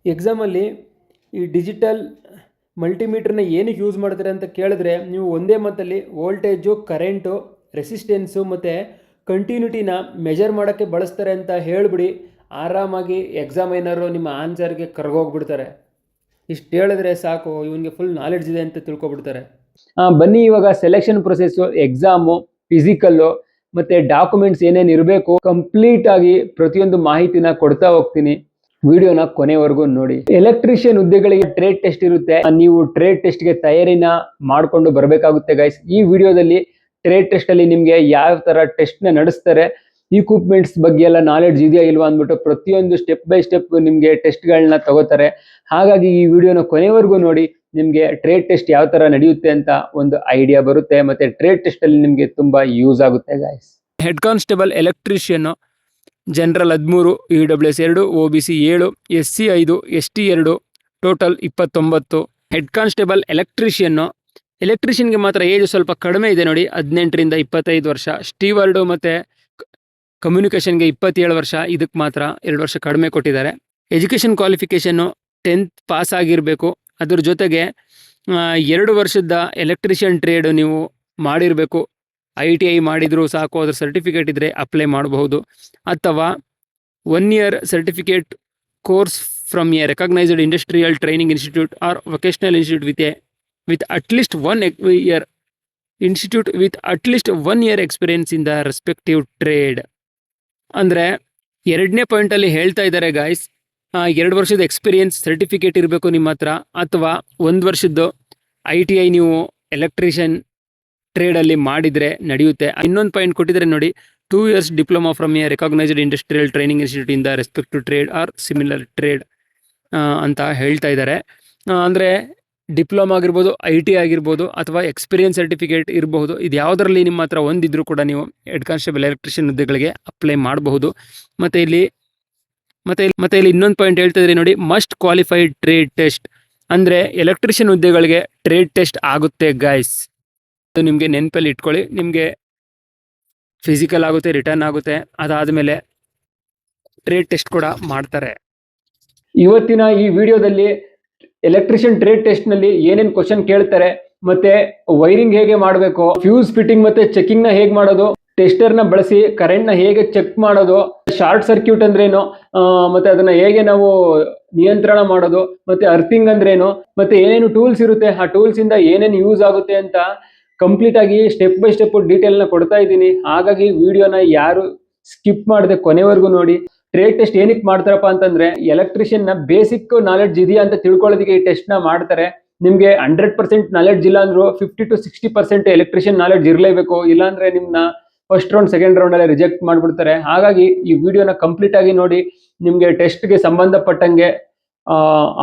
ಎಕ್ಸಾಮಲ್ಲಿ ಈ ಡಿಜಿಟಲ್ ಮಲ್ಟಿಮೀಟ್ರನ್ನ ಏನಕ್ಕೆ ಯೂಸ್ ಮಾಡ್ತಾರೆ ಅಂತ ಕೇಳಿದ್ರೆ ನೀವು ಒಂದೇ ಮಾತಲ್ಲಿ ವೋಲ್ಟೇಜು, ಕರೆಂಟು, ರೆಸಿಸ್ಟೆನ್ಸು ಮತ್ತು ಕಂಟಿನ್ಯೂಟಿನ ಮೆಜರ್ ಮಾಡೋಕ್ಕೆ ಬಳಸ್ತಾರೆ ಅಂತ ಹೇಳಿಬಿಡಿ, ಆರಾಮಾಗಿ ಎಕ್ಸಾಮಿನರು ನಿಮ್ಮ ಆನ್ಸರ್ಗೆ ಕರ್ಗೋಗ್ಬಿಡ್ತಾರೆ. ಇಷ್ಟು ಹೇಳಿದ್ರೆ ಸಾಕು, ಇವನಿಗೆ ಫುಲ್ ನಾಲೆಡ್ಜ್ ಇದೆ ಅಂತ ತಿಳ್ಕೊಬಿಡ್ತಾರೆ. ಬನ್ನಿ ಇವಾಗ ಸೆಲೆಕ್ಷನ್ ಪ್ರೊಸೆಸ್ಸು, ಎಕ್ಸಾಮು, ಫಿಸಿಕಲ್ಲು ಮತ್ತು ಡಾಕ್ಯುಮೆಂಟ್ಸ್ ಏನೇನು ಇರಬೇಕು ಕಂಪ್ಲೀಟ್ ಆಗಿ ಪ್ರತಿಯೊಂದು ಮಾಹಿತಿನ ಕೊಡ್ತಾ ಹೋಗ್ತೀನಿ. ವಿಡಿಯೋನ ಕೊನೆವರೆಗೂ ನೋಡಿ. ಎಲೆಕ್ಟ್ರಿಷಿಯನ್ ಹುದ್ದೆಗಳಿಗೆ ಟ್ರೇಡ್ ಟೆಸ್ಟ್ ಇರುತ್ತೆ. ನೀವು ಟ್ರೇಡ್ ಟೆಸ್ಟ್ಗೆ ತಯಾರಿನ ಮಾಡಿಕೊಂಡು ಬರಬೇಕಾಗುತ್ತೆ ಗೈಸ್. ಈ ವಿಡಿಯೋದಲ್ಲಿ ಟ್ರೇಡ್ ಟೆಸ್ಟ್ ಅಲ್ಲಿ ನಿಮಗೆ ಯಾವ ತರ ಟೆಸ್ಟ್ ನ ನಡೆಸ್ತಾರೆ, ಇಕ್ವಿಪ್ಮೆಂಟ್ಸ್ ಬಗ್ಗೆ ಎಲ್ಲ ನಾಲೆಡ್ಜ್ ಇದೆಯಾ ಇಲ್ವಾ ಅಂದ್ಬಿಟ್ಟು ಪ್ರತಿಯೊಂದು ಸ್ಟೆಪ್ ಬೈ ಸ್ಟೆಪ್ ನಿಮಗೆ ಟೆಸ್ಟ್ಗಳನ್ನ ತಗೋತಾರೆ. ಹಾಗಾಗಿ ಈ ವಿಡಿಯೋನ ಕೊನೆವರೆಗೂ ನೋಡಿ, ನಿಮಗೆ ಟ್ರೇಡ್ ಟೆಸ್ಟ್ ಯಾವ ತರ ನಡೆಯುತ್ತೆ ಅಂತ ಒಂದು ಐಡಿಯಾ ಬರುತ್ತೆ. ಮತ್ತೆ ಟ್ರೇಡ್ ಟೆಸ್ಟ್ ಅಲ್ಲಿ ನಿಮಗೆ ತುಂಬಾ ಯೂಸ್ ಆಗುತ್ತೆ guys. Head constable electrician general 13, EWS 2, OBC 7, SC 5, ST 2, total 29. Head constable ಎಲೆಕ್ಟ್ರಿಷಿಯನ್ಗೆ ಮಾತ್ರ ಏಜ್ ಸ್ವಲ್ಪ ಕಡಿಮೆ ಇದೆ ನೋಡಿ, 18 ರಿಂದ 25 ವರ್ಷ. ಸ್ಟೀವರ್ಡು ಮತ್ತು ಕಮ್ಯುನಿಕೇಷನ್ಗೆ 27 ವರ್ಷ, ಇದಕ್ಕೆ ಮಾತ್ರ 2 ವರ್ಷ ಕಡಿಮೆ ಕೊಟ್ಟಿದ್ದಾರೆ. ಎಜುಕೇಷನ್ ಕ್ವಾಲಿಫಿಕೇಷನ್ನು 10th ಪಾಸ್ ಆಗಿರಬೇಕು. ಅದ್ರ ಜೊತೆಗೆ 2 ವರ್ಷದ ಎಲೆಕ್ಟ್ರಿಷಿಯನ್ ಟ್ರೇಡ್ ನೀವು ಮಾಡಿರಬೇಕು. ITI ಮಾಡಿದರೂ ಸಾಕು, ಅದ್ರ ಸರ್ಟಿಫಿಕೇಟ್ ಇದ್ದರೆ ಅಪ್ಲೈ ಮಾಡಬಹುದು. ಅಥವಾ 1 year certificate course from a recognised industrial training institute or vocational institute with at least 1 year institute with at least 1 year experience in the respective trade. ಅಂದರೆ 2ನೇ ಪಾಯಿಂಟಲ್ಲಿ ಹೇಳ್ತಾ ಇದ್ದಾರೆ ಗಾಯ್ಸ್, 2 ವರ್ಷದ ಎಕ್ಸ್ಪೀರಿಯನ್ಸ್ ಸರ್ಟಿಫಿಕೇಟ್ ಇರಬೇಕು ನಿಮ್ಮ ಹತ್ರ, ಅಥವಾ 1 ವರ್ಷದ್ದು ITI ನೀವು ಎಲೆಕ್ಟ್ರಿಷಿಯನ್ ಟ್ರೇಡಲ್ಲಿ ಮಾಡಿದರೆ ನಡೆಯುತ್ತೆ. ಇನ್ನೊಂದು ಪಾಯಿಂಟ್ ಕೊಟ್ಟಿದ್ದಾರೆ ನೋಡಿ, 2 years diploma from a recognised industrial training institute in the respective trade R similar trade ಅಂತ ಹೇಳ್ತಾ ಇದ್ದಾರೆ. ಅಂದರೆ ಡಿಪ್ಲೊಮಾ ಆಗಿರ್ಬೋದು, ITI ಆಗಿರ್ಬೋದು, ಅಥವಾ ಎಕ್ಸ್ಪೀರಿಯನ್ಸ್ ಸರ್ಟಿಫಿಕೇಟ್ ಇರಬಹುದು. ಇದು ಯಾವುದರಲ್ಲಿ ನಿಮ್ಮ ಹತ್ರ ಒಂದಿದ್ರೂ ಕೂಡ ನೀವು ಹೆಡ್ ಕಾನ್ಸ್ಟೇಬಲ್ ಎಲೆಕ್ಟ್ರಿಷಿಯನ್ ಹುದ್ದೆಗಳಿಗೆ ಅಪ್ಲೈ ಮಾಡಬಹುದು. ಮತ್ತು ಇಲ್ಲಿ ಇನ್ನೊಂದು ಪಾಯಿಂಟ್ ಹೇಳ್ತಾ ಇದ್ದಾರೆ ನೋಡಿ, ಮಸ್ಟ್ ಕ್ವಾಲಿಫೈಡ್ ಟ್ರೇಡ್ ಟೆಸ್ಟ್. ಅಂದರೆ ಎಲೆಕ್ಟ್ರಿಷಿಯನ್ ಹುದ್ದೆಗಳಿಗೆ ಟ್ರೇಡ್ ಟೆಸ್ಟ್ ಆಗುತ್ತೆ ಗೈಸ್. ಅದು ನಿಮಗೆ ನೆನಪಲ್ಲಿ ಇಟ್ಕೊಳ್ಳಿ. ನಿಮಗೆ ಫಿಸಿಕಲ್ ಆಗುತ್ತೆ, ರಿಟರ್ನ್ ಆಗುತ್ತೆ, ಅದಾದಮೇಲೆ ಟ್ರೇಡ್ ಟೆಸ್ಟ್ ಕೂಡ ಮಾಡ್ತಾರೆ. ಇವತ್ತಿನ ಈ ವಿಡಿಯೋದಲ್ಲಿ ಎಲೆಕ್ಟ್ರಿಷಿಯನ್ ಟ್ರೇಡ್ ಟೆಸ್ಟ್ ನಲ್ಲಿ ಏನೇನು ಕ್ವಶನ್ ಕೇಳ್ತಾರೆ, ಮತ್ತೆ ವೈರಿಂಗ್ ಹೇಗೆ ಮಾಡಬೇಕು, ಫ್ಯೂಸ್ ಫಿಟ್ಟಿಂಗ್ ಮತ್ತೆ ಚೆಕಿಂಗ್ ನ ಹೇಗೆ ಮಾಡೋದು, ಟೆಸ್ಟರ್ ನ ಬಳಸಿ ಕರೆಂಟ್ ನ ಹೇಗೆ ಚೆಕ್ ಮಾಡೋದು, ಶಾರ್ಟ್ ಸರ್ಕ್ಯೂಟ್ ಅಂದ್ರೇನು, ಮತ್ತೆ ಅದನ್ನ ಹೇಗೆ ನಾವು ನಿಯಂತ್ರಣ ಮಾಡೋದು, ಮತ್ತೆ ಅರ್ಥಿಂಗ್ ಅಂದ್ರೇನು, ಮತ್ತೆ ಏನೇನು ಟೂಲ್ಸ್ ಇರುತ್ತೆ, ಆ ಟೂಲ್ಸ್ ಇಂದ ಏನೇನು ಯೂಸ್ ಆಗುತ್ತೆ ಅಂತ ಕಂಪ್ಲೀಟ್ ಆಗಿ ಸ್ಟೆಪ್ ಬೈ ಸ್ಟೆಪ್ ಡೀಟೇಲ್ ನ ಕೊಡ್ತಾ ಇದ್ದೀನಿ. ಹಾಗಾಗಿ ವಿಡಿಯೋನ ಯಾರು ಸ್ಕಿಪ್ ಮಾಡದೆ ಕೊನೆವರೆಗೂ ನೋಡಿ. ಟ್ರೇಡ್ ಟೆಸ್ಟ್ ಏನಕ್ಕೆ ಮಾಡ್ತಾರಪ್ಪ ಅಂತಂದ್ರೆ, ಎಲೆಕ್ಟ್ರಿಷಿಯನ್ ನ ಬೇಸಿಕ್ ನಾಲೆಡ್ಜ್ ಇದೆಯಾ ಅಂತ ತಿಳ್ಕೊಳ್ಳೋದಕ್ಕೆ ಈ ಟೆಸ್ಟ್ ನ ಮಾಡ್ತಾರೆ. ನಿಮ್ಗೆ 100% ನಾಲೆಡ್ಜ್ ಇಲ್ಲ ಅಂದ್ರೂ 50 to 60% ಎಲೆಕ್ಟ್ರಿಷಿಯನ್ ನಾಲೆಡ್ಜ್ ಇರಲೇಬೇಕು. ಇಲ್ಲಾಂದ್ರೆ ನಿಮ್ನ ಫಸ್ಟ್ ರೌಂಡ್, ಸೆಕೆಂಡ್ ರೌಂಡ್ ಅಲ್ಲಿ ರಿಜೆಕ್ಟ್ ಮಾಡ್ಬಿಡ್ತಾರೆ. ಹಾಗಾಗಿ ಈ ವಿಡಿಯೋನ ಕಂಪ್ಲೀಟ್ ಆಗಿ ನೋಡಿ. ನಿಮ್ಗೆ ಟೆಸ್ಟ್ ಗೆ ಸಂಬಂಧಪಟ್ಟಂಗೆ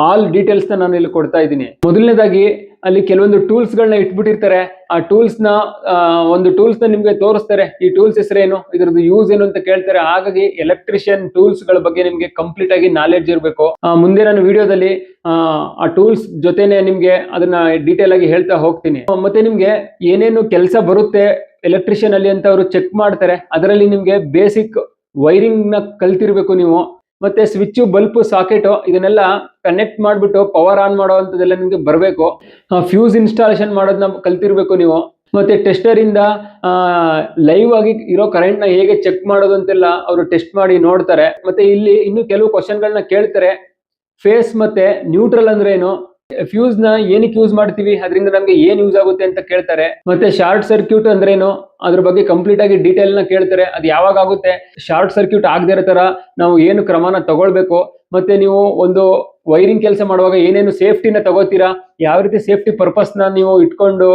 ಆಲ್ ಡೀಟೇಲ್ಸ್ ನ ನಾನು ಇಲ್ಲಿ ಕೊಡ್ತಾ ಇದ್ದೀನಿ. ಮೊದಲನೇದಾಗಿ ಅಲ್ಲಿ ಕೆಲವೊಂದು ಟೂಲ್ಸ್ ಗಳನ್ನ ಇಟ್ಬಿಟ್ಟಿರ್ತಾರೆ. ಆ ಟೂಲ್ಸ್ ನ ನಿಮ್ಗೆ ತೋರಿಸ್ತಾರೆ. ಈ ಟೂಲ್ಸ್ ಹೆಸರೇನು, ಇದ್ರದ್ದು ಯೂಸ್ ಏನು ಅಂತ ಕೇಳ್ತಾರೆ. ಹಾಗಾಗಿ ಎಲೆಕ್ಟ್ರಿಷಿಯನ್ ಟೂಲ್ಸ್ ಗಳ ಬಗ್ಗೆ ನಿಮ್ಗೆ ಕಂಪ್ಲೀಟ್ ಆಗಿ ನಾಲೆಡ್ಜ್ ಇರಬೇಕು. ಮುಂದೆ ನಾನು ವಿಡಿಯೋದಲ್ಲಿ ಆ ಟೂಲ್ಸ್ ಜೊತೆನೆ ನಿಮ್ಗೆ ಅದನ್ನ ಡೀಟೇಲ್ ಆಗಿ ಹೇಳ್ತಾ ಹೋಗ್ತೀನಿ. ಮತ್ತೆ ನಿಮ್ಗೆ ಏನೇನು ಕೆಲಸ ಬರುತ್ತೆ ಎಲೆಕ್ಟ್ರಿಷಿಯನ್ ಅಲ್ಲಿ ಅಂತ ಅವರು ಚೆಕ್ ಮಾಡ್ತಾರೆ. ಅದರಲ್ಲಿ ನಿಮ್ಗೆ ಬೇಸಿಕ್ ವೈರಿಂಗ್ ನ ಕಲ್ತಿರ್ಬೇಕು ನೀವು. ಮತ್ತೆ ಸ್ವಿಚ್, ಬಲ್ಪ್, ಸಾಕೆಟ್ ಇದನ್ನೆಲ್ಲ ಕನೆಕ್ಟ್ ಮಾಡ್ಬಿಟ್ಟು ಪವರ್ ಆನ್ ಮಾಡುವಂತದೆಲ್ಲ ನಿಮ್ಗೆ ಬರಬೇಕು. ಫ್ಯೂಸ್ ಇನ್ಸ್ಟಾಲೇಷನ್ ಮಾಡೋದನ್ನ ಕಲ್ತಿರ್ಬೇಕು ನೀವು. ಮತ್ತೆ ಟೆಸ್ಟರ್ ಇಂದ ಲೈವ್ ಆಗಿ ಇರೋ ಕರೆಂಟ್ ನ ಹೇಗೆ ಚೆಕ್ ಮಾಡೋದು ಅಂತೆಲ್ಲ ಅವರು ಟೆಸ್ಟ್ ಮಾಡಿ ನೋಡ್ತಾರೆ. ಮತ್ತೆ ಇಲ್ಲಿ ಇನ್ನು ಕೆಲವು ಕ್ವಶನ್ ಗಳನ್ನ ಕೇಳ್ತಾರೆ. ಫೇಸ್ ಮತ್ತೆ ನ್ಯೂಟ್ರಲ್ ಅಂದ್ರೆ ಏನು, ಫ್ಯೂಸ್ ನ ಏನಕ್ಕೆ ಯೂಸ್ ಮಾಡ್ತೀವಿ, ಅದರಿಂದ ನಮ್ಗೆ ಏನ್ ಯೂಸ್ ಆಗುತ್ತೆ ಅಂತ ಕೇಳ್ತಾರೆ. ಮತ್ತೆ ಶಾರ್ಟ್ ಸರ್ಕ್ಯೂಟ್ ಅಂದ್ರೇನು, ಅದ್ರ ಬಗ್ಗೆ ಕಂಪ್ಲೀಟ್ ಆಗಿ ಡೀಟೇಲ್ ನ ಕೇಳ್ತಾರೆ. ಅದು ಯಾವಾಗ ಆಗುತ್ತೆ, ಶಾರ್ಟ್ ಸರ್ಕ್ಯೂಟ್ ಆಗದೇ ಇರೋ ತರ ನಾವು ಏನು ಕ್ರಮನ ತಗೊಳ್ಬೇಕು, ಮತ್ತೆ ನೀವು ಒಂದು ವೈರಿಂಗ್ ಕೆಲಸ ಮಾಡುವಾಗ ಏನೇನು ಸೇಫ್ಟಿನ ತಗೋತೀರಾ, ಯಾವ ರೀತಿ ಸೇಫ್ಟಿ ಪರ್ಪಸ್ ನ ನೀವು ಇಟ್ಕೊಂಡು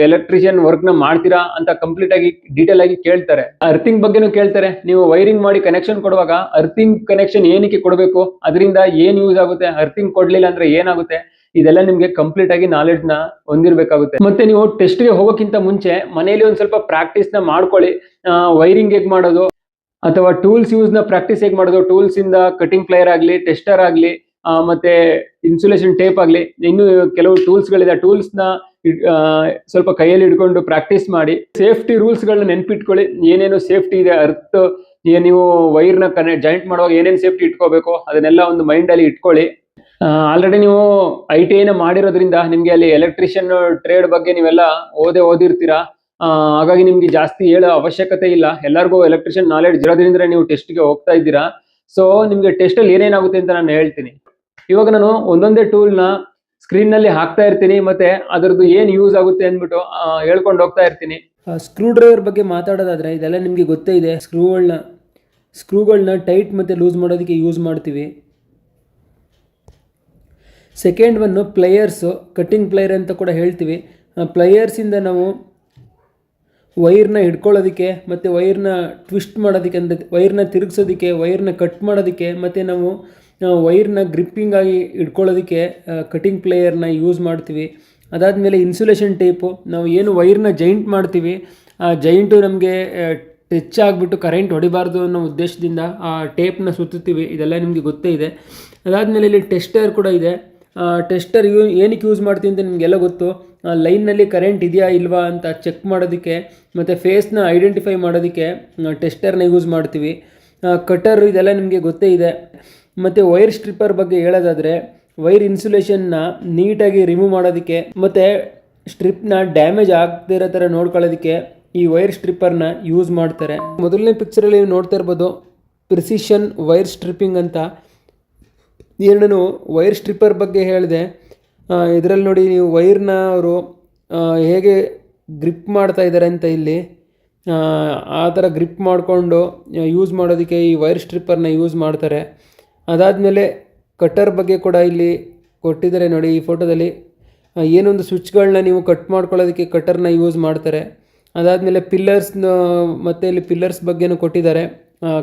ಎಲೆಕ್ಟ್ರಿಷಿಯನ್ ವರ್ಕ್ ನ ಮಾಡ್ತೀರಾ ಅಂತ ಕಂಪ್ಲೀಟ್ ಆಗಿ ಡೀಟೇಲ್ ಆಗಿ ಕೇಳ್ತಾರೆ. ಅರ್ಥಿಂಗ್ ಬಗ್ಗೆನೂ ಕೇಳ್ತಾರೆ. ನೀವು ವೈರಿಂಗ್ ಮಾಡಿ ಕನೆಕ್ಷನ್ ಕೊಡುವಾಗ ಅರ್ಥಿಂಗ್ ಕನೆಕ್ಷನ್ ಏನಕ್ಕೆ ಕೊಡಬೇಕು, ಅದರಿಂದ ಏನ್ ಯೂಸ್ ಆಗುತ್ತೆ, ಅರ್ಥಿಂಗ್ ಕೊಡ್ಲಿಲ್ಲ ಅಂದ್ರೆ ಏನಾಗುತ್ತೆ, ಇದೆಲ್ಲ ನಿಮ್ಗೆ ಕಂಪ್ಲೀಟ್ ಆಗಿ ನಾಲೆಡ್ಜ್ ನ ಹೊಂದಿರಬೇಕಾಗುತ್ತೆ. ಮತ್ತೆ ನೀವು ಟೆಸ್ಟ್ ಗೆ ಹೋಗೋಕ್ಕಿಂತ ಮುಂಚೆ ಮನೆಯಲ್ಲಿ ಒಂದ್ ಸ್ವಲ್ಪ ಪ್ರಾಕ್ಟೀಸ್ ನ ಮಾಡ್ಕೊಳ್ಳಿ. ವೈರಿಂಗ್ ಹೇಗ್ ಮಾಡೋದು, ಅಥವಾ ಟೂಲ್ಸ್ ಯೂಸ್ ನ ಪ್ರಾಕ್ಟೀಸ್ ಹೇಗೆ ಮಾಡೋದು, ಟೂಲ್ಸ್ ಇಂದ ಕಟಿಂಗ್ ಪ್ಲೇಯರ್ ಆಗ್ಲಿ, ಟೆಸ್ಟರ್ ಆಗ್ಲಿ, ಮತ್ತೆ ಇನ್ಸುಲೇಷನ್ ಟೇಪ್ ಆಗ್ಲಿ, ಇನ್ನು ಕೆಲವು ಟೂಲ್ಸ್ ಗಳಿದೆ. ಟೂಲ್ಸ್ ನ ಸ್ವಲ್ಪ ಕೈಯಲ್ಲಿ ಹಿಡ್ಕೊಂಡು ಪ್ರಾಕ್ಟೀಸ್ ಮಾಡಿ. ಸೇಫ್ಟಿ ರೂಲ್ಸ್ ಗಳನ್ನ ನೆನ್ಪಿಟ್ಕೊಳ್ಳಿ. ಏನೇನು ಸೇಫ್ಟಿ ಇದೆ, ಅರ್ತ್ ನೀವು ವೈರ್ನ ಜಾಯಿಂಟ್ ಮಾಡುವಾಗ ಏನೇನು ಸೇಫ್ಟಿ ಇಟ್ಕೋಬೇಕು ಅದನ್ನೆಲ್ಲ ಒಂದು ಮೈಂಡಲ್ಲಿ ಇಟ್ಕೊಳ್ಳಿ. ಆಲ್ರೆಡಿ ನೀವು ITI ಮಾಡಿರೋದ್ರಿಂದ ನಿಮಗೆ ಅಲ್ಲಿ ಎಲೆಕ್ಟ್ರಿಷಿಯನ್ ಟ್ರೇಡ್ ಬಗ್ಗೆ ನೀವೆಲ್ಲ ಓದಿರ್ತೀರಾ. ಹಾಗಾಗಿ ನಿಮ್ಗೆ ಜಾಸ್ತಿ ಹೇಳೋ ಅವಶ್ಯಕತೆ ಇಲ್ಲ. ಎಲ್ಲರಿಗೂ ಎಲೆಕ್ಟ್ರಿಷಿಯನ್ ನಾಲೆಡ್ಜ್ ಇರೋದ್ರಿಂದ ನೀವು ಟೆಸ್ಟ್ಗೆ ಹೋಗ್ತಾ ಇದ್ದೀರಾ. ಸೊ ನಿಮ್ಗೆ ಟೆಸ್ಟಲ್ಲಿ ಏನೇನಾಗುತ್ತೆ ಅಂತ ನಾನು ಹೇಳ್ತೀನಿ. ಇವಾಗ ನಾನು ಒಂದೊಂದೇ ಟೂಲ್ನ ಸ್ಕ್ರೀನ್ನಲ್ಲಿ ಹಾಕ್ತಾ ಇರ್ತೀನಿ, ಮತ್ತೆ ಅದರದ್ದು ಏನು ಯೂಸ್ ಆಗುತ್ತೆ ಅಂದ್ಬಿಟ್ಟು ಹೇಳ್ಕೊಂಡು ಹೋಗ್ತಾ ಇರ್ತೀನಿ. ಸ್ಕ್ರೂ ಡ್ರೈವರ್ ಬಗ್ಗೆ ಮಾತಾಡೋದಾದ್ರೆ ಇದೆಲ್ಲ ನಿಮಗೆ ಗೊತ್ತೇ ಇದೆ. ಸ್ಕ್ರೂಗಳನ್ನ ಟೈಟ್ ಮತ್ತು ಲೂಸ್ ಮಾಡೋದಕ್ಕೆ ಯೂಸ್ ಮಾಡ್ತೀವಿ. Second one players, cutting player ಅಂತ ಕೂಡ ಹೇಳ್ತೀವಿ. ಪ್ಲೇಯರ್ಸಿಂದ ನಾವು ವೈರ್ನ ಹಿಡ್ಕೊಳ್ಳೋದಕ್ಕೆ ಮತ್ತು ವೈರ್ನ ಟ್ವಿಸ್ಟ್ ಮಾಡೋದಕ್ಕೆ, ಅಂದರೆ ವೈರ್ನ ತಿರುಗಿಸೋದಕ್ಕೆ, ವೈರ್ನ ಕಟ್ ಮಾಡೋದಕ್ಕೆ, ಮತ್ತು ನಾವು ವೈರ್ನ ಗ್ರಿಪ್ಪಿಂಗ್ ಆಗಿ ಇಟ್ಕೊಳ್ಳೋದಕ್ಕೆ ಕಟಿಂಗ್ ಪ್ಲೇಯರ್ನ ಯೂಸ್ ಮಾಡ್ತೀವಿ. ಅದಾದಮೇಲೆ ಇನ್ಸುಲೇಷನ್ ಟೇಪು, ನಾವು ಏನು ವೈರ್ನ ಜೈಂಟ್ ಮಾಡ್ತೀವಿ ಆ ಜೈಂಟು ನಮಗೆ ಟಚ್ ಆಗಿಬಿಟ್ಟು ಕರೆಂಟ್ ಹೊಡಿಬಾರ್ದು ಅನ್ನೋ ಉದ್ದೇಶದಿಂದ ಆ ಟೇಪ್ನ ಸುತ್ತುತ್ತೀವಿ. ಇದೆಲ್ಲ ನಿಮಗೆ ಗೊತ್ತೇ ಇದೆ. ಅದಾದಮೇಲೆ ಇಲ್ಲಿ ಟೆಸ್ಟರ್ ಕೂಡ ಇದೆ. ಟೆಸ್ಟರ್ ಏನಕ್ಕೆ ಯೂಸ್ ಮಾಡ್ತೀವಿ ಅಂತ ನಿಮಗೆಲ್ಲ ಗೊತ್ತು. ಲೈನ್ನಲ್ಲಿ ಕರೆಂಟ್ ಇದೆಯಾ ಇಲ್ವಾ ಅಂತ ಚೆಕ್ ಮಾಡೋದಕ್ಕೆ ಮತ್ತು ಫೇಸ್ನ ಐಡೆಂಟಿಫೈ ಮಾಡೋದಕ್ಕೆ ಟೆಸ್ಟರ್ನ ಯೂಸ್ ಮಾಡ್ತೀವಿ. ಕಟರ್ ಇದೆಲ್ಲ ನಿಮಗೆ ಗೊತ್ತೇ ಇದೆ. ಮತ್ತು ವೈರ್ ಸ್ಟ್ರಿಪ್ಪರ್ ಬಗ್ಗೆ ಹೇಳೋದಾದರೆ ವೈರ್ ಇನ್ಸುಲೇಷನ್ನ ನೀಟಾಗಿ ರಿಮೂವ್ ಮಾಡೋದಕ್ಕೆ ಮತ್ತು ಸ್ಟ್ರಿಪ್ನ ಡ್ಯಾಮೇಜ್ ಆಗದೇ ಇರೋ ಥರ ನೋಡ್ಕೊಳ್ಳೋದಕ್ಕೆ ಈ ವೈರ್ ಸ್ಟ್ರಿಪ್ಪರ್ನ ಯೂಸ್ ಮಾಡ್ತಾರೆ. ಮೊದಲನೇ ಪಿಕ್ಚರಲ್ಲಿ ನೀವು ನೋಡ್ತಾ ಇರ್ಬೋದು ಪ್ರಿಸಿಷನ್ ವೈರ್ ಸ್ಟ್ರಿಪ್ಪಿಂಗ್ ಅಂತ. ನಾನು ವೈರ್ ಸ್ಟ್ರಿಪ್ಪರ್ ಬಗ್ಗೆ ಹೇಳಿದೆ. ಇದರಲ್ಲಿ ನೋಡಿ ನೀವು ವೈರ್ನ ಅವರು ಹೇಗೆ ಗ್ರಿಪ್ ಮಾಡ್ತಾ ಇದ್ದಾರೆ ಅಂತ ಇಲ್ಲಿ ಆ ಥರ ಗ್ರಿಪ್ ಮಾಡಿಕೊಂಡು ಯೂಸ್ ಮಾಡೋದಕ್ಕೆ ಈ ವೈರ್ ಸ್ಟ್ರಿಪ್ಪರ್ನ ಯೂಸ್ ಮಾಡ್ತಾರೆ. ಅದಾದಮೇಲೆ ಕಟ್ಟರ್ ಬಗ್ಗೆ ಕೂಡ ಇಲ್ಲಿ ಕೊಟ್ಟಿದ್ದಾರೆ ನೋಡಿ ಈ ಫೋಟೋದಲ್ಲಿ. ಏನೊಂದು ಸ್ವಿಚ್ಗಳನ್ನ ನೀವು ಕಟ್ ಮಾಡ್ಕೊಳ್ಳೋದಕ್ಕೆ ಕಟ್ಟರ್ನ ಯೂಸ್ ಮಾಡ್ತಾರೆ. ಅದಾದಮೇಲೆ ಪಿಲ್ಲರ್ಸ್ನ ಮತ್ತು ಇಲ್ಲಿ ಪಿಲ್ಲರ್ಸ್ ಬಗ್ಗೆನೂ ಕೊಟ್ಟಿದ್ದಾರೆ.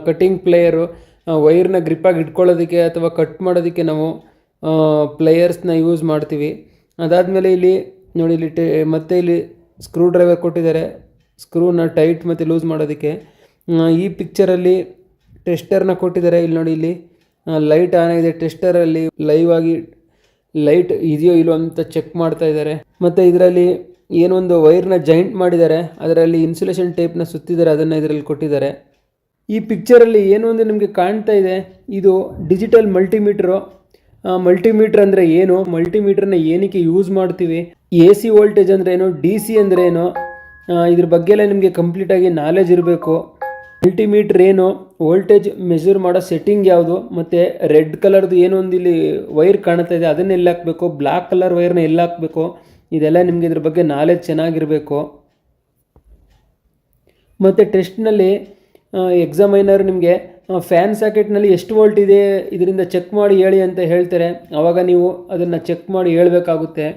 ಕಟ್ಟಿಂಗ್ ಪ್ಲೇಯರು, ವೈರ್ನ ಗ್ರಿಪ್ಪಾಗಿ ಇಟ್ಕೊಳ್ಳೋದಕ್ಕೆ ಅಥವಾ ಕಟ್ ಮಾಡೋದಕ್ಕೆ ನಾವು ಪ್ಲೇಯರ್ಸ್ನ ಯೂಸ್ ಮಾಡ್ತೀವಿ. ಅದಾದಮೇಲೆ ಇಲ್ಲಿ ನೋಡಿ ಇಲ್ಲಿ ಮತ್ತೆ ಇಲ್ಲಿ ಸ್ಕ್ರೂ ಡ್ರೈವರ್ ಕೊಟ್ಟಿದ್ದಾರೆ, ಸ್ಕ್ರೂನ ಟೈಟ್ ಮತ್ತು ಲೂಸ್ ಮಾಡೋದಕ್ಕೆ. ಈ ಪಿಕ್ಚರಲ್ಲಿ ಟೆಸ್ಟರ್ನ ಕೊಟ್ಟಿದ್ದಾರೆ. ಇಲ್ಲಿ ನೋಡಿ ಇಲ್ಲಿ ಲೈಟ್ ಆನ್ ಆಗಿದೆ. ಟೆಸ್ಟರಲ್ಲಿ ಲೈವ್ ಆಗಿ ಲೈಟ್ ಇದೆಯೋ ಇಲ್ಲೋ ಅಂತ ಚೆಕ್ ಮಾಡ್ತಾ ಇದ್ದಾರೆ. ಮತ್ತು ಇದರಲ್ಲಿ ಏನೊಂದು ವೈರ್ನ ಜಾಯಿಂಟ್ ಮಾಡಿದ್ದಾರೆ, ಅದರಲ್ಲಿ ಇನ್ಸುಲೇಷನ್ ಟೇಪ್ನ ಸುತ್ತಿದ್ದಾರೆ, ಅದನ್ನು ಇದರಲ್ಲಿ ಕೊಟ್ಟಿದ್ದಾರೆ. ಈ ಪಿಕ್ಚರಲ್ಲಿ ಏನು ಒಂದು ನಿಮಗೆ ಕಾಣ್ತಾ ಇದೆ, ಇದು ಡಿಜಿಟಲ್ ಮಲ್ಟಿಮೀಟ್ರು. ಮಲ್ಟಿಮೀಟ್ರ್ ಅಂದರೆ ಏನು, ಮಲ್ಟಿಮೀಟ್ರನ್ನ ಏನಕ್ಕೆ ಯೂಸ್ ಮಾಡ್ತೀವಿ, AC ವೋಲ್ಟೇಜ್ ಅಂದರೆ ಏನು, DC ಅಂದರೆ ಏನು, ಇದ್ರ ಬಗ್ಗೆ ಎಲ್ಲ ನಿಮಗೆ ಕಂಪ್ಲೀಟಾಗಿ ನಾಲೆಜ್ ಇರಬೇಕು. ಮಲ್ಟಿಮೀಟ್ರ್ ಏನು, ವೋಲ್ಟೇಜ್ ಮೆಜರ್ ಮಾಡೋ ಸೆಟ್ಟಿಂಗ್ ಯಾವುದು, ಮತ್ತು ರೆಡ್ ಕಲರ್ದು ಏನೊಂದು ಇಲ್ಲಿ ವೈರ್ ಕಾಣ್ತಾ ಇದೆ ಅದನ್ನ ಎಲ್ಲಿ ಹಾಕಬೇಕು, ಬ್ಲ್ಯಾಕ್ ಕಲರ್ ವೈರ್ನ ಎಲ್ಲಿ ಹಾಕಬೇಕು, ಇದೆಲ್ಲ ನಿಮಗೆ ಇದ್ರ ಬಗ್ಗೆ ನಾಲೆಜ್ ಚೆನ್ನಾಗಿರಬೇಕು. ಮತ್ತು ಟೆಸ್ಟ್ನಲ್ಲಿ ಎಕ್ಸಾಮೈನರ್ ನಿಮಗೆ ಫ್ಯಾನ್ ಸಾಕೆಟ್ನಲ್ಲಿ ಎಷ್ಟು ವೋಲ್ಟ್ ಇದೆ ಇದರಿಂದ ಚೆಕ್ ಮಾಡಿ ಹೇಳಿ ಅಂತ ಹೇಳ್ತಾರೆ. ಆವಾಗ ನೀವು ಅದನ್ನು ಚೆಕ್ ಮಾಡಿ ಹೇಳಬೇಕಾಗುತ್ತೆ.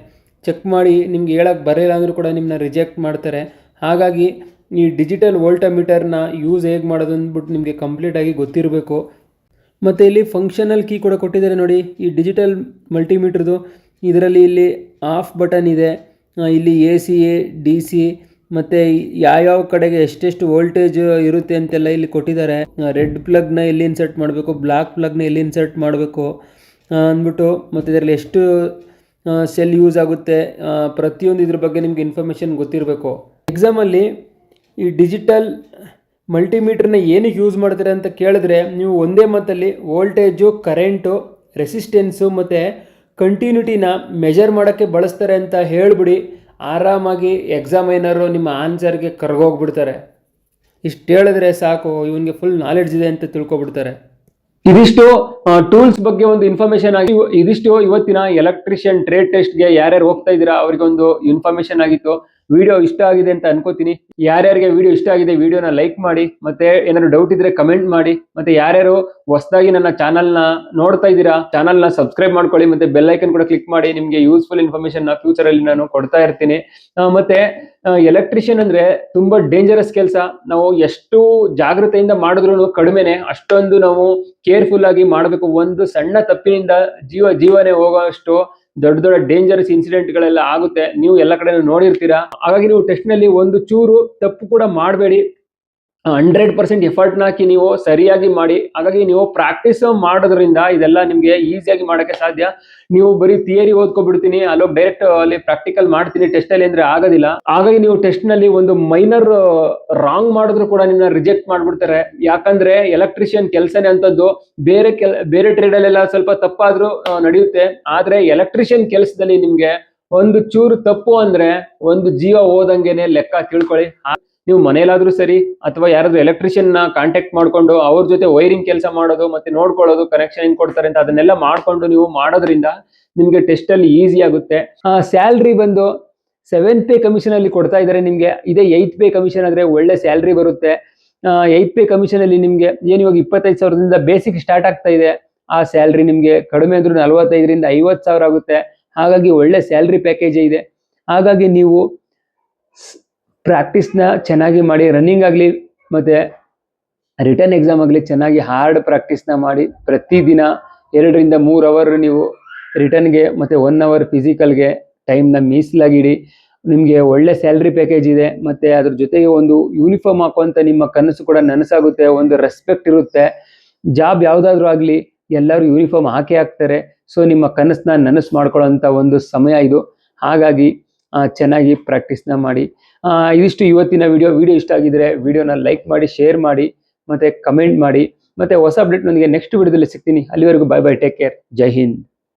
ಚೆಕ್ ಮಾಡಿ ನಿಮ್ಗೆ ಹೇಳೋಕ್ಕೆ ಬರೋಲ್ಲ ಅಂದರೂ ಕೂಡ ನಿಮ್ಮನ್ನ ರಿಜೆಕ್ಟ್ ಮಾಡ್ತಾರೆ. ಹಾಗಾಗಿ ಈ ಡಿಜಿಟಲ್ ವೋಲ್ಟಮೀಟರ್ನ ಯೂಸ್ ಹೇಗೆ ಮಾಡೋದು ಅಂದ್ಬಿಟ್ಟು ನಿಮಗೆ ಕಂಪ್ಲೀಟಾಗಿ ಗೊತ್ತಿರಬೇಕು. ಮತ್ತು ಇಲ್ಲಿ ಫಂಕ್ಷನಲ್ ಕೀ ಕೂಡ ಕೊಟ್ಟಿದ್ದಾರೆ ನೋಡಿ ಈ ಡಿಜಿಟಲ್ ಮಲ್ಟಿಮೀಟ್ರದು. ಇದರಲ್ಲಿ ಇಲ್ಲಿ ಆಫ್ ಬಟನ್ ಇದೆ, ಇಲ್ಲಿ AC DC ಮತ್ತು ಯಾವ್ಯಾವ ಕಡೆಗೆ ಎಷ್ಟೆಷ್ಟು ವೋಲ್ಟೇಜ್ ಇರುತ್ತೆ ಅಂತೆಲ್ಲ ಇಲ್ಲಿ ಕೊಟ್ಟಿದ್ದಾರೆ. ರೆಡ್ ಪ್ಲಗ್ನ ಎಲ್ಲಿ ಇನ್ಸರ್ಟ್ ಮಾಡಬೇಕು, ಬ್ಲ್ಯಾಕ್ ಪ್ಲಗ್ನ ಎಲ್ಲಿ ಇನ್ಸರ್ಟ್ ಮಾಡಬೇಕು ಅಂದ್ಬಿಟ್ಟು, ಮತ್ತು ಇದರಲ್ಲಿ ಎಷ್ಟು ಸೆಲ್ ಯೂಸ್ ಆಗುತ್ತೆ, ಪ್ರತಿಯೊಂದು ಇದ್ರ ಬಗ್ಗೆ ನಿಮಗೆ ಇನ್ಫಾರ್ಮೇಷನ್ ಗೊತ್ತಿರಬೇಕು. ಎಕ್ಸಾಮಲ್ಲಿ ಈ ಡಿಜಿಟಲ್ ಮಲ್ಟಿಮೀಟ್ರನ್ನ ಏನಕ್ಕೆ ಯೂಸ್ ಮಾಡ್ತಾರೆ ಅಂತ ಕೇಳಿದ್ರೆ ನೀವು ಒಂದೇ ಮಾತಲ್ಲಿ ವೋಲ್ಟೇಜು, ಕರೆಂಟು, ರೆಸಿಸ್ಟೆನ್ಸು ಮತ್ತು ಕಂಟಿನ್ಯೂಟಿನ ಮೆಜರ್ ಮಾಡೋಕ್ಕೆ ಬಳಸ್ತಾರೆ ಅಂತ ಹೇಳಿಬಿಡಿ. ಆರಾಮಾಗಿ ಎಕ್ಸಾಮೈನರು ನಿಮ್ಮ ಆನ್ಸರ್ಗೆ ಕರ್ಗೋಗ್ಬಿಡ್ತಾರೆ. ಇಷ್ಟು ಹೇಳಿದ್ರೆ ಸಾಕು, ಇವನಿಗೆ ಫುಲ್ ನಾಲೆಡ್ಜ್ ಇದೆ ಅಂತ ತಿಳ್ಕೊಬಿಡ್ತಾರೆ. ಇದಿಷ್ಟು ಟೂಲ್ಸ್ ಬಗ್ಗೆ ಒಂದು ಇನ್ಫಾರ್ಮೇಷನ್ ಆಗಿ, ಇದಿಷ್ಟು ಇವತ್ತಿನ ಎಲೆಕ್ಟ್ರಿಷಿಯನ್ ಟ್ರೇಡ್ ಟೆಸ್ಟ್ಗೆ ಯಾರ್ಯಾರು ಹೋಗ್ತಾ ಇದ್ದೀರಾ ಅವರಿಗೆ ಒಂದು ಇನ್ಫಾರ್ಮೇಷನ್ ಆಗಿತ್ತು. ವಿಡಿಯೋ ಇಷ್ಟ ಆಗಿದೆ ಅಂತ ಅನ್ಕೋತೀನಿ. ಯಾರ್ಯಾರಿಗೆ ವಿಡಿಯೋ ಇಷ್ಟ ಆಗಿದೆ ವಿಡಿಯೋನ ಲೈಕ್ ಮಾಡಿ, ಮತ್ತೆ ಏನಾದ್ರು ಡೌಟ್ ಇದ್ರೆ ಕಮೆಂಟ್ ಮಾಡಿ, ಮತ್ತೆ ಯಾರ್ಯಾರು ಹೊಸದಾಗಿ ನನ್ನ ಚಾನಲ್ನ ನೋಡ್ತಾ ಇದ್ದೀರಾ ಚಾನಲ್ನ ಸಬ್ಸ್ಕ್ರೈಬ್ ಮಾಡ್ಕೊಳ್ಳಿ, ಮತ್ತೆ ಬೆಲ್ ಐಕನ್ ಕೂಡ ಕ್ಲಿಕ್ ಮಾಡಿ. ನಿಮಗೆ ಯೂಸ್ಫುಲ್ ಇನ್ಫಾರ್ಮೇಶನ್ ಫ್ಯೂಚರ್ ಅಲ್ಲಿ ನಾನು ಕೊಡ್ತಾ ಇರ್ತೀನಿ. ಮತ್ತೆ ಎಲೆಕ್ಟ್ರಿಷಿಯನ್ ಅಂದ್ರೆ ತುಂಬಾ ಡೇಂಜರಸ್ ಕೆಲಸ. ನಾವು ಎಷ್ಟು ಜಾಗೃತೆಯಿಂದ ಮಾಡಿದ್ರು ಕಡಿಮೆನೆ, ಅಷ್ಟೊಂದು ನಾವು ಕೇರ್ಫುಲ್ ಆಗಿ ಮಾಡಬೇಕು. ಒಂದು ಸಣ್ಣ ತಪ್ಪಿನಿಂದ ಜೀವನೇ ಹೋಗೋಷ್ಟು ದೊಡ್ಡ ದೊಡ್ಡ ಡೇಂಜರಸ್ ಇನ್ಸಿಡೆಂಟ್ ಗಳೆಲ್ಲ ಆಗುತ್ತೆ. ನೀವು ಎಲ್ಲ ಕಡೆ ನೋಡಿರ್ತೀರಾ. ಹಾಗಾಗಿ ನೀವು ಟೆಸ್ಟ್ ನಲ್ಲಿ ಒಂದು ಚೂರು ತಪ್ಪು ಕೂಡ ಮಾಡಬೇಡಿ. 100% ಎಫರ್ಟ್ನ ಹಾಕಿ ನೀವು ಸರಿಯಾಗಿ ಮಾಡಿ. ಹಾಗಾಗಿ ನೀವು ಪ್ರಾಕ್ಟೀಸ್ ಮಾಡೋದ್ರಿಂದ ಇದೆಲ್ಲ ನಿಮಗೆ ಈಸಿಯಾಗಿ ಮಾಡೋಕ್ಕೆ ಸಾಧ್ಯ. ನೀವು ಬರೀ ಥಿಯರಿ ಓದ್ಕೊಬಿಡ್ತೀನಿ ಅಲ್ಲೋಗಿ ಡೈರೆಕ್ಟ್ ಅಲ್ಲಿ ಪ್ರಾಕ್ಟಿಕಲ್ ಮಾಡ್ತೀನಿ ಟೆಸ್ಟ್ ಅಲ್ಲಿ ಅಂದ್ರೆ ಆಗೋದಿಲ್ಲ. ಹಾಗಾಗಿ ನೀವು ಟೆಸ್ಟ್ ನಲ್ಲಿ ಒಂದು ಮೈನರ್ ರಾಂಗ್ ಮಾಡಿದ್ರು ಕೂಡ ನಿಮ್ಮನ್ನ ರಿಜೆಕ್ಟ್ ಮಾಡ್ಬಿಡ್ತಾರೆ. ಯಾಕಂದ್ರೆ ಎಲೆಕ್ಟ್ರಿಷಿಯನ್ ಕೆಲಸನೇ ಅಂತದ್ದು. ಬೇರೆ ಟ್ರೇಡ್ ಅಲ್ಲೆಲ್ಲ ಸ್ವಲ್ಪ ತಪ್ಪಾದ್ರೂ ನಡೆಯುತ್ತೆ. ಆದ್ರೆ ಎಲೆಕ್ಟ್ರಿಷಿಯನ್ ಕೆಲಸದಲ್ಲಿ ನಿಮ್ಗೆ ಒಂದು ಚೂರು ತಪ್ಪು ಅಂದ್ರೆ ಒಂದು ಜೀವ ಹೋದಂಗೆನೆ ಲೆಕ್ಕ, ತಿಳ್ಕೊಳ್ಳಿ. ನೀವು ಮನೇಲಾದ್ರೂ ಸರಿ ಅಥವಾ ಯಾರಾದ್ರೂ ಎಲೆಕ್ಟ್ರಿಷಿಯನ್ ನ ಕಾಂಟ್ಯಾಕ್ಟ್ ಮಾಡ್ಕೊಂಡು ಅವ್ರ ಜೊತೆ ವೈರಿಂಗ್ ಕೆಲಸ ಮಾಡೋದು ಮತ್ತೆ ನೋಡ್ಕೊಳ್ಳೋದು, ಕನೆಕ್ಷನ್ ಹೆಂಗ್ ಕೊಡ್ತಾರೆ ಅಂತ ಅದನ್ನೆಲ್ಲ ಮಾಡ್ಕೊಂಡು ನೀವು ಮಾಡೋದ್ರಿಂದ ನಿಮ್ಗೆ ಟೆಸ್ಟ್ ಅಲ್ಲಿ ಈಸಿ ಆಗುತ್ತೆ. ಸ್ಯಾಲ್ರಿ ಬಂದು 7th ಪೇ ಕಮಿಷನ್ ಅಲ್ಲಿ ಕೊಡ್ತಾ ಇದ್ದಾರೆ ನಿಮ್ಗೆ. ಇದೇ 8th ಪೇ ಕಮಿಷನ್ ಆದ್ರೆ ಒಳ್ಳೆ ಸ್ಯಾಲ್ರಿ ಬರುತ್ತೆ. 8th ಪೇ ಕಮಿಷನ್ ಅಲ್ಲಿ ನಿಮ್ಗೆ ಏನು ಇವಾಗ 25,000ದಿಂದ ಬೇಸಿಕ್ ಸ್ಟಾರ್ಟ್ ಆಗ್ತಾ ಇದೆ. ಆ ಸ್ಯಾಲ್ರಿ ನಿಮ್ಗೆ ಕಡಿಮೆ ಅಂದ್ರೂ 45ರಿಂದ 50,000 ಆಗುತ್ತೆ. ಹಾಗಾಗಿ ಒಳ್ಳೆ ಸ್ಯಾಲ್ರಿ ಪ್ಯಾಕೇಜ್ ಇದೆ. ಹಾಗಾಗಿ ನೀವು ಪ್ರಾಕ್ಟೀಸ್ನ ಚೆನ್ನಾಗಿ ಮಾಡಿ, ರನ್ನಿಂಗ್ ಆಗಲಿ ಮತ್ತು ರಿಟರ್ನ್ ಎಕ್ಸಾಮ್ ಆಗಲಿ ಚೆನ್ನಾಗಿ ಹಾರ್ಡ್ ಪ್ರಾಕ್ಟೀಸ್ನ ಮಾಡಿ. ಪ್ರತಿದಿನ 2ರಿಂದ 3 ಅವರ್ ನೀವು ರಿಟರ್ನ್ಗೆ ಮತ್ತು 1 ಅವರ್ ಫಿಸಿಕಲ್ಗೆ ಟೈಮ್ನ ಮೀಸಲಾಗಿಡಿ. ನಿಮಗೆ ಒಳ್ಳೆ ಸ್ಯಾಲ್ರಿ ಪ್ಯಾಕೇಜ್ ಇದೆ ಮತ್ತು ಅದ್ರ ಜೊತೆಗೆ ಒಂದು ಯೂನಿಫಾರ್ಮ್ ಹಾಕುವಂಥ ನಿಮ್ಮ ಕನಸು ಕೂಡ ನನಸಾಗುತ್ತೆ. ಒಂದು ರೆಸ್ಪೆಕ್ಟ್ ಇರುತ್ತೆ. ಜಾಬ್ ಯಾವುದಾದ್ರೂ ಆಗಲಿ ಎಲ್ಲರೂ ಯೂನಿಫಾರ್ಮ್ ಹಾಕೇ ಹಾಕ್ತಾರೆ. ಸೊ ನಿಮ್ಮ ಕನಸನ್ನ ನನಸು ಮಾಡ್ಕೊಳ್ಳೋಂಥ ಒಂದು ಸಮಯ ಇದು. ಹಾಗಾಗಿ ಚೆನ್ನಾಗಿ ಪ್ರಾಕ್ಟೀಸ್ನ ಮಾಡಿ. ಇದಿಷ್ಟು ಇವತ್ತಿನ ವಿಡಿಯೋ ಇಷ್ಟ ಆಗಿದ್ರೆ ವಿಡಿಯೋನ ಲೈಕ್ ಮಾಡಿ, ಶೇರ್ ಮಾಡಿ ಮತ್ತು ಕಮೆಂಟ್ ಮಾಡಿ. ಮತ್ತು ಹೊಸ ಅಪ್ಡೇಟ್ ನನಗೆ ನೆಕ್ಸ್ಟ್ ವಿಡಿಯೋದಲ್ಲಿ ಸಿಗ್ತೀನಿ. ಅಲ್ಲಿವರೆಗೂ ಬೈ ಬೈ, ಟೇಕ್ ಕೇರ್, ಜೈ ಹಿಂದ್.